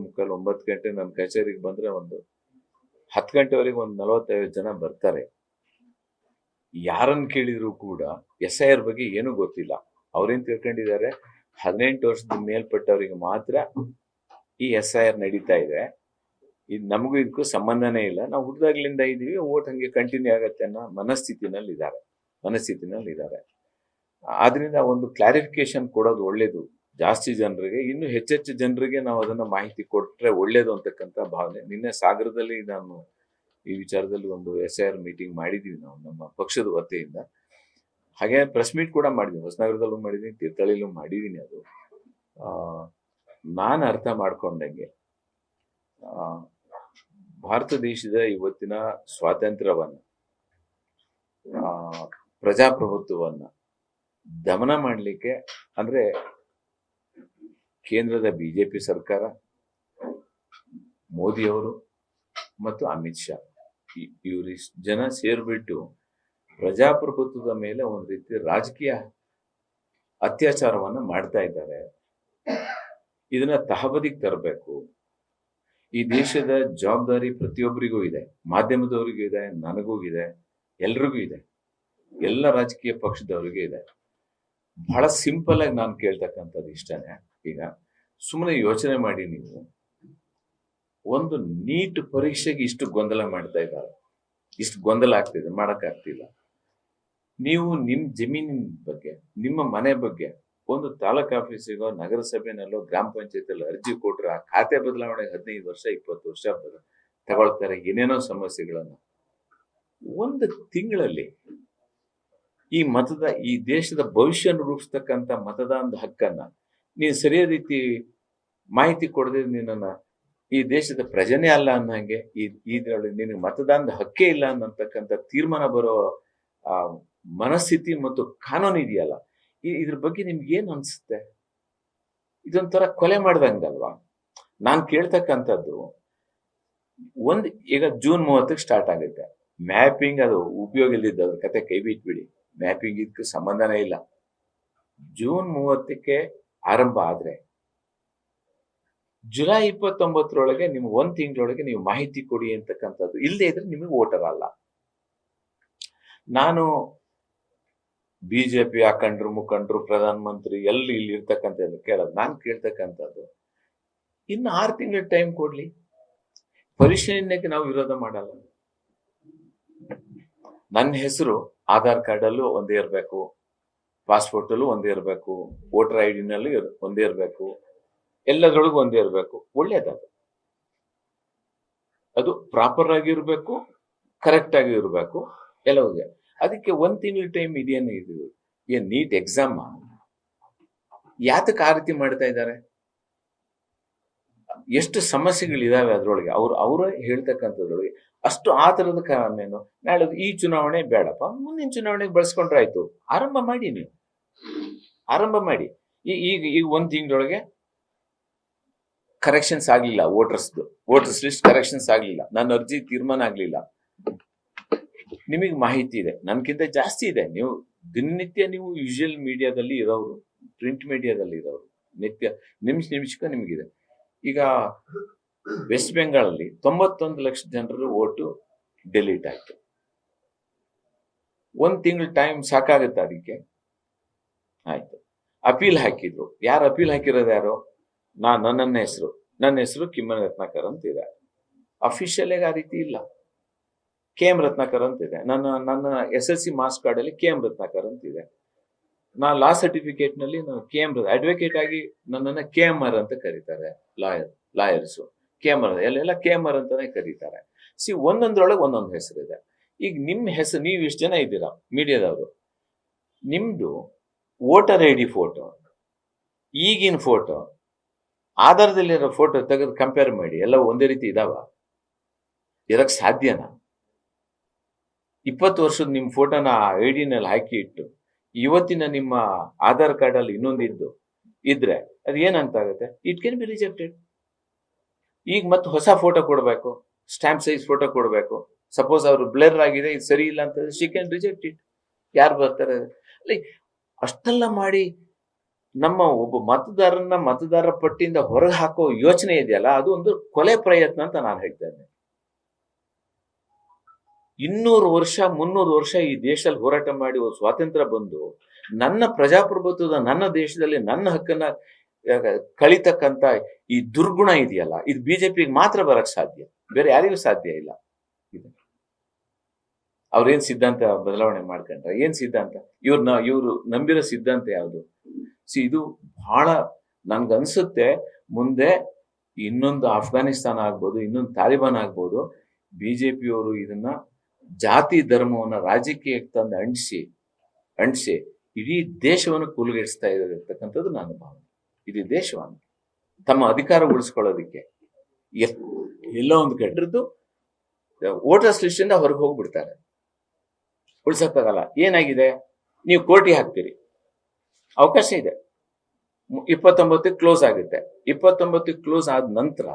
ಮುಕ್ಕಾಲು 9 ಗಂಟೆ ನನ್ನ ಕಚೇರಿಗೆ ಬಂದ್ರೆ ಒಂದು 10 ಗಂಟೆವರೆಗೆ ಒಂದು 45 ಜನ ಬರ್ತಾರೆ. ಯಾರನ್ನು ಕೇಳಿದ್ರು ಕೂಡ SIR ಬಗ್ಗೆ ಏನೂ ಗೊತ್ತಿಲ್ಲ. ಅವ್ರೇನ್ ತಿಳ್ಕೊಂಡಿದ್ದಾರೆ, 18 ವರ್ಷದ ಮೇಲ್ಪಟ್ಟವರಿಗೆ ಮಾತ್ರ ಈ SIR ನಡೀತಾ ಇದೆ, ಇದು ನಮಗೂ ಇದಕ್ಕೂ ಸಂಬಂಧನೇ ಇಲ್ಲ, ನಾವು ಹುಟ್ಟಿದಾಗ್ಲಿಂದ ಇದೀವಿ, ಓಟ್ ಹಂಗೆ ಕಂಟಿನ್ಯೂ ಆಗತ್ತೆ ಅನ್ನೋ ಮನಸ್ಥಿತಿನಲ್ಲಿ ಇದ್ದಾರೆ. ಆದ್ರಿಂದ ಒಂದು ಕ್ಲಾರಿಫಿಕೇಶನ್ ಕೊಡೋದು ಒಳ್ಳೇದು ಜಾಸ್ತಿ ಜನರಿಗೆ, ಇನ್ನು ಹೆಚ್ಚೆಚ್ಚು ಜನರಿಗೆ ನಾವು ಅದನ್ನ ಮಾಹಿತಿ ಕೊಟ್ರೆ ಒಳ್ಳೇದು ಅಂತಕ್ಕಂಥ ಭಾವನೆ. ನಿನ್ನೆ ಸಾಗರದಲ್ಲಿ ನಾನು ಈ ವಿಚಾರದಲ್ಲಿ ಒಂದು SIR ಮೀಟಿಂಗ್ ಮಾಡಿದೀವಿ ನಾವು ನಮ್ಮ ಪಕ್ಷದ ವತಿಯಿಂದ. ಹಾಗೆ ಪ್ರೆಸ್ ಮೀಟ್ ಕೂಡ ಮಾಡಿದೀನಿ, ಹೊಸನಗರದಲ್ಲೂ ಮಾಡಿದೀನಿ, ತೀರ್ಥಹಳ್ಳಿಲೂ ಮಾಡಿದೀನಿ. ಅದು ನಾನು ಅರ್ಥ ಮಾಡ್ಕೊಂಡಂಗೆ ಭಾರತ ದೇಶದ ಇವತ್ತಿನ ಸ್ವಾತಂತ್ರ್ಯವನ್ನ, ಪ್ರಜಾಪ್ರಭುತ್ವವನ್ನ ದಮನ ಮಾಡಲಿಕ್ಕೆ ಅಂದ್ರೆ ಕೇಂದ್ರದ BJP ಸರ್ಕಾರ, ಮೋದಿಯವರು ಮತ್ತು ಅಮಿತ್ ಶಾ ಇವರಿಷ್ಟು ಜನ ಸೇರ್ಬಿಟ್ಟು ಪ್ರಜಾಪ್ರಭುತ್ವದ ಮೇಲೆ ಒಂದು ರೀತಿ ರಾಜಕೀಯ ಅತ್ಯಾಚಾರವನ್ನ ಮಾಡ್ತಾ ಇದ್ದಾರೆ. ಇದನ್ನ ತಹಬದಿಗೆ ತರಬೇಕು. ಈ ದೇಶದ ಜವಾಬ್ದಾರಿ ಪ್ರತಿಯೊಬ್ಬರಿಗೂ ಇದೆ, ಮಾಧ್ಯಮದವರಿಗೂ ಇದೆ, ನನಗೂ ಇದೆ, ಎಲ್ರಿಗೂ ಇದೆ, ಎಲ್ಲ ರಾಜಕೀಯ ಪಕ್ಷದವರಿಗೂ ಇದೆ. ಬಹಳ ಸಿಂಪಲ್ ಆಗಿ ನಾನು ಕೇಳ್ತಕ್ಕಂಥದ್ದು ಇಷ್ಟನೇ. ಈಗ ಸುಮ್ಮನೆ ಯೋಚನೆ ಮಾಡಿ, ನೀವು ಒಂದು ನೀಟ್ ಪರೀಕ್ಷೆಗೆ ಇಷ್ಟು ಗೊಂದಲ ಮಾಡ್ತಾ ಇದ್ದಾರೆ, ಇಷ್ಟು ಗೊಂದಲ ಆಗ್ತಿದೆ, ಮಾಡಕ್ಕಾಗ್ತಿಲ್ಲ. ನೀವು ನಿಮ್ಮ ಜಮೀನಿನ ಬಗ್ಗೆ, ನಿಮ್ಮ ಮನೆ ಬಗ್ಗೆ ಒಂದು ತಾಲೂಕ್ ಆಫೀಸಿಗೋ ನಗರಸಭೆನಲ್ಲೋ ಗ್ರಾಮ ಪಂಚಾಯತಿಯಲ್ಲೋ ಅರ್ಜಿ ಕೊಟ್ರೆ ಆ ಖಾತೆ ಬದಲಾವಣೆಗೆ 15 ವರ್ಷ 20 ವರ್ಷ ತಗೊಳ್ತಾರೆ, ಏನೇನೋ ಸಮಸ್ಯೆಗಳನ್ನು. ಒಂದು ತಿಂಗಳಲ್ಲಿ ಈ ದೇಶದ ಭವಿಷ್ಯ ರೂಪಿಸ್ತಕ್ಕಂಥ ಮತದಾನದ ಹಕ್ಕನ್ನ ನೀನು ಸರಿಯಾದ ರೀತಿ ಮಾಹಿತಿ ಕೊಡದೆ ನಿನ್ನನ್ನ ಈ ದೇಶದ ಪ್ರಜೆನೇ ಅಲ್ಲ ಅನ್ನಂಗೆ, ಇದ್ರೊಳಗೆ ನಿನಗೆ ಮತದಾನದ ಹಕ್ಕೇ ಇಲ್ಲ ಅನ್ನತಕ್ಕಂಥ ತೀರ್ಮಾನ ಬರೋ ಮನಸ್ಥಿತಿ ಮತ್ತು ಕಾನೂನು ಇದೆಯಲ್ಲ, ಇದ್ರ ಬಗ್ಗೆ ನಿಮ್ಗೆ ಏನ್ ಅನ್ಸುತ್ತೆ? ಇದೊಂಥರ ಕೊಲೆ ಮಾಡ್ದಂಗಲ್ವಾ? ನಾನ್ ಕೇಳ್ತಕ್ಕಂಥದ್ದು ಈಗ ಜೂನ್ 30ಕ್ಕೆ ಸ್ಟಾರ್ಟ್ ಆಗುತ್ತೆ ಮ್ಯಾಪಿಂಗ್. ಅದು ಉಪಯೋಗ ಇಲ್ದಿದ್ದು, ಅದ್ರ ಕತೆ ಕೈ ಬಿಟ್ಬಿಡಿ, ಮ್ಯಾಪಿಂಗ್ ಇದಕ್ಕೆ ಸಂಬಂಧನೇ ಇಲ್ಲ. ಜೂನ್ 30ಕ್ಕೆ ಆರಂಭ ಆದ್ರೆ ಜುಲೈ 29ರೊಳಗೆ ನಿಮ್ಗೆ 1 ತಿಂಗಳೊಳಗೆ ನೀವು ಮಾಹಿತಿ ಕೊಡಿ ಅಂತಕ್ಕಂಥದ್ದು. ಇಲ್ಲದೆ ಇದ್ರೆ ನಿಮಗೆ ವೋಟರ್ ಅಲ್ಲ. ನಾನು BJP ಮುಖಂಡರು ಪ್ರಧಾನ ಮಂತ್ರಿ ಇಲ್ಲಿ ಇರ್ತಕ್ಕಂಥದ್ದು ಕೇಳೋದು, ನಾನು ಕೇಳ್ತಕ್ಕಂಥದ್ದು ಇನ್ನು 6 ತಿಂಗಳ ಟೈಮ್ ಕೊಡ್ಲಿ. ಪರಿಶೀಲನೆಗೆ ನಾವು ವಿರೋಧ ಮಾಡಲ್ಲ. ನನ್ನ ಹೆಸರು ಆಧಾರ್ ಕಾರ್ಡ್ ಅಲ್ಲೂ ಒಂದೇ ಇರಬೇಕು, ಪಾಸ್ಪೋರ್ಟ್ ಅಲ್ಲೂ ಒಂದೇ ಇರಬೇಕು, ವೋಟರ್ ID ನಲ್ಲಿ ಒಂದೇ ಇರಬೇಕು, ಎಲ್ಲದರೊಳಗೂ ಒಂದೇ ಇರಬೇಕು. ಒಳ್ಳೇದದು, ಅದು ಪ್ರಾಪರ್ ಆಗಿ ಇರಬೇಕು, ಕರೆಕ್ಟ್ ಆಗಿ ಇರಬೇಕು ಎಲ್ಲವೂ. ಅದಕ್ಕೆ 1 ತಿಂಗಳ ಟೈಮ್ ಇದೇನು, ಏನ್ ನೀಟ್ ಎಕ್ಸಾಮ್? ಯಾತಕ್ಕೆ ಆ ರೀತಿ ಮಾಡ್ತಾ ಇದ್ದಾರೆ? ಎಷ್ಟು ಸಮಸ್ಯೆಗಳಿದಾವೆ ಅದ್ರೊಳಗೆ. ಅವರೇ ಹೇಳ್ತಕ್ಕಂಥದ್ರೊಳಗೆ ಅಷ್ಟು ಆ ತರದ ಕಾರಣೇನು. ನಾಳೆ ಈ ಚುನಾವಣೆ ಬೇಡಪ್ಪ, ಮುಂದಿನ ಚುನಾವಣೆಗೆ ಬಳಸ್ಕೊಂಡ್ರೆ ಆಯ್ತು. ಆರಂಭ ಮಾಡಿ, ನೀವು ಆರಂಭ ಮಾಡಿ. ಈಗ 1 ತಿಂಗಳೊಳಗೆ ಕರೆಕ್ಷನ್ಸ್ ಆಗ್ಲಿಲ್ಲ, ವೋಟರ್ಸ್ ಲಿಸ್ಟ್ ಕರೆಕ್ಷನ್ಸ್ ಆಗ್ಲಿಲ್ಲ, ನನ್ನ ಅರ್ಜಿ ತೀರ್ಮಾನ ಆಗ್ಲಿಲ್ಲ, ನಿಮಗೆ ಮಾಹಿತಿ ಇದೆ, ನನ್ಗಿಂತ ಜಾಸ್ತಿ ಇದೆ. ನೀವು ದಿನನಿತ್ಯ ನೀವು ವಿಜುವಲ್ ಮೀಡಿಯಾದಲ್ಲಿ ಇರೋರು, ಪ್ರಿಂಟ್ ಮೀಡಿಯಾದಲ್ಲಿ ಇರೋರು, ನಿತ್ಯ ನಿಮಿಷಕ್ಕೆ ನಿಮಗಿದೆ. ಈಗ ವೆಸ್ಟ್ ಬೆಂಗಾಳಲ್ಲಿ 91 ಲಕ್ಷ ಜನರು ಓಟು ಡೆಲೀಟ್ ಆಯ್ತು. 1 ತಿಂಗಳ ಟೈಮ್ ಸಾಕಾಗುತ್ತೆ ಅದಕ್ಕೆ? ಆಯ್ತು. ಅಪೀಲ್ ಹಾಕಿದ್ರು. ಯಾರು ಅಪೀಲ್ ಹಾಕಿರೋದು? ಯಾರು? ನನ್ನ ಹೆಸರು ಕಿಮ್ಮನೆ ರತ್ನಾಕರ್ ಅಂತ ಇದೆ. ಅಫಿಷಿಯಲ್ ಆಗಿ ಆ ರೀತಿ ಇಲ್ಲ. KM ರತ್ನಾಕರ್ ಅಂತ ಇದೆ. ನನ್ನ SSC ಮಾರ್ಕ್ಸ್ ಕಾರ್ಡ್ ಅಲ್ಲಿ KM ರತ್ನಾಕರ್ ಅಂತ ಇದೆ. ನಾ ಲಾ ಸರ್ಟಿಫಿಕೇಟ್ ನಲ್ಲಿ ಅಡ್ವೊಕೇಟ್ ಆಗಿ ನನ್ನನ್ನ KMR ಅಂತ ಕರೀತಾರೆ. ಲಾಯರ್ಸು KMR, ಎಲ್ಲ KMR ಅಂತಾನೆ ಕರೀತಾರೆ. ಒಂದೊಂದ್ರೊಳಗೆ ಒಂದೊಂದು ಹೆಸರಿದೆ. ಈಗ ನಿಮ್ಮ ಹೆಸರು, ನೀವು ಇಷ್ಟು ಜನ ಇದ್ದೀರಾ ಮೀಡಿಯಾದವರು, ನಿಮ್ದು ವೋಟರ್ ID ಫೋಟೋ, ಈಗಿನ ಫೋಟೋ, ಆಧಾರದಲ್ಲಿರೋ ಫೋಟೋ ತೆಗೆದು ಕಂಪೇರ್ ಮಾಡಿ, ಎಲ್ಲ ಒಂದೇ ರೀತಿ ಇದಾವ? ಇರಕ್ ಸಾಧ್ಯನಾ? 20 ವರ್ಷದ ನಿಮ್ಮ ಫೋಟೋನ ID ನಲ್ಲಿ ಹಾಕಿ ಇಟ್ಟು ಇವತ್ತಿನ ನಿಮ್ಮ ಆಧಾರ್ ಕಾರ್ಡ್ ಅಲ್ಲಿ ಇನ್ನೊಂದಿದ್ದು ಇದ್ರೆ ಅದು ಏನಂತಾಗುತ್ತೆ? It can be rejected. ಈಗ ಮತ್ತೆ ಹೊಸ ಫೋಟೋ ಕೊಡಬೇಕು, ಸ್ಟ್ಯಾಂಪ್ ಸೈಜ್ ಫೋಟೋ ಕೊಡಬೇಕು. ಸಪೋಸ್ ಅವರು ಬ್ಲರ್ ಆಗಿದೆ, ಇದು ಸರಿ ಇಲ್ಲ ಅಂತ ಶಿ ಕ್ಯಾನ್ ರಿಜೆಕ್ಟ್ ಇಟ್. ಯಾರು ಬರ್ತಾರೆ? ಅಷ್ಟೆಲ್ಲ ಮಾಡಿ ನಮ್ಮ ಒಬ್ಬ ಮತದಾರರ ಪಟ್ಟಿಯಿಂದ ಹೊರಗೆ ಹಾಕೋ ಯೋಚನೆ ಇದೆಯಲ್ಲ, ಅದು ಒಂದು ಕೊಲೆ ಪ್ರಯತ್ನ ಅಂತ ನಾನು ಹೇಳ್ತಾ ಇದ್ದೇನೆ. 200 ವರ್ಷ 300 ವರ್ಷ ಈ ದೇಶದಲ್ಲಿ ಹೋರಾಟ ಮಾಡಿ ಸ್ವಾತಂತ್ರ್ಯ ಬಂದು ನನ್ನ ಪ್ರಜಾಪ್ರಭುತ್ವದ ನನ್ನ ದೇಶದಲ್ಲಿ ನನ್ನ ಹಕ್ಕನ್ನ ಕಳಿತಕ್ಕಂತ ಈ ದುರ್ಗುಣ ಇದೆಯಲ್ಲ, ಇದು ಬಿಜೆಪಿಗೆ ಮಾತ್ರ ಬರಕ್ ಸಾಧ್ಯ, ಬೇರೆ ಯಾರಿಗೂ ಸಾಧ್ಯ ಇಲ್ಲ. ಅವ್ರೇನ್ ಸಿದ್ಧಾಂತ ಬದಲಾವಣೆ ಮಾಡ್ಕೊಂಡ್ರೆ ಏನ್ ಸಿದ್ಧಾಂತ, ಇವ್ರು ನಂಬಿರೋ ಸಿದ್ಧಾಂತ ಯಾವುದು? ಇದು ಬಹಳ ನನ್ಗನ್ಸುತ್ತೆ, ಮುಂದೆ ಇನ್ನೊಂದು ಅಫ್ಘಾನಿಸ್ತಾನ ಆಗ್ಬೋದು, ಇನ್ನೊಂದು ತಾಲಿಬಾನ್ ಆಗ್ಬೋದು, ಬಿಜೆಪಿಯವರು ಇದನ್ನ ಜಾತಿ ಧರ್ಮವನ್ನ ರಾಜಕೀಯಕ್ಕೆ ತಂದು ಅಂಟಿಸಿ ಇಡೀ ದೇಶವನ್ನು ಕೂಲುಗೆಡಿಸ್ತಾ ಇರತಕ್ಕಂಥದ್ದು ನನ್ನ ಭಾವನೆ. ಇಡೀ ದೇಶವನ್ನು ತಮ್ಮ ಅಧಿಕಾರ ಉಳಿಸ್ಕೊಳ್ಳೋದಿಕ್ಕೆ ಎಲ್ಲೋ ಒಂದು ಕಟ್ಟಿದ್ದು ವೋಟರ್ಸ್ ಲಿಸ್ಟ್ ಇಂದ ಹೊರಗೆ ಹೋಗ್ಬಿಡ್ತಾರೆ, ಉಳಿಸಕ್ಕಾಗಲ್ಲ. ಏನಾಗಿದೆ, ನೀವು ಕೋರ್ಟಿಗೆ ಹಾಕ್ತೀರಿ, ಅವಕಾಶ ಇದೆ, 29 ಕ್ಲೋಸ್ ಆಗುತ್ತೆ. 29 ಕ್ಲೋಸ್ ಆದ ನಂತರ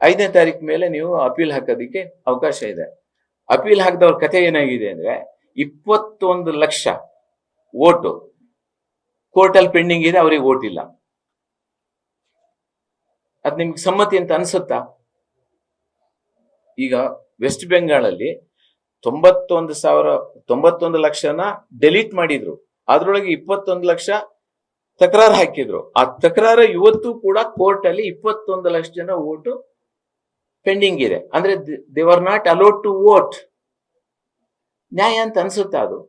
5ನೇ ತಾರೀಕು ಮೇಲೆ ನೀವು ಅಪೀಲ್ ಹಾಕೋದಿಕ್ಕೆ ಅವಕಾಶ ಇದೆ. ಅಪೀಲ್ ಹಾಕಿದವ್ರ ಕಥೆ ಏನಾಗಿದೆ ಅಂದ್ರೆ 21 ಲಕ್ಷ ಓಟು ಕೋರ್ಟಲ್ಲಿ ಪೆಂಡಿಂಗ್ ಇದೆ, ಅವ್ರಿಗೆ ಓಟ್ ಇಲ್ಲ. ಅದ್ ನಿಮ್ಗೆ ಸಮ್ಮತಿ ಅಂತ ಅನ್ಸುತ್ತಾ? ಈಗ ವೆಸ್ಟ್ ಬೆಂಗಾಳಲ್ಲಿ 91 ಲಕ್ಷನ ಡೆಲೀಟ್ ಮಾಡಿದ್ರು, ಅದ್ರೊಳಗೆ 21 ಲಕ್ಷ ತಕರಾರು ಹಾಕಿದ್ರು. ಆ ತಕರಾರು ಇವತ್ತು ಕೂಡ ಕೋರ್ಟ್ ಅಲ್ಲಿ 21 ಲಕ್ಷ ಜನ ಓಟು ಪೆಂಡಿಂಗ್ ಇದೆ. ಅಂದ್ರೆ they are not allowed to vote. ನ್ಯಾಯ ಅಂತ ಅನ್ಸುತ್ತಾ ಅದು?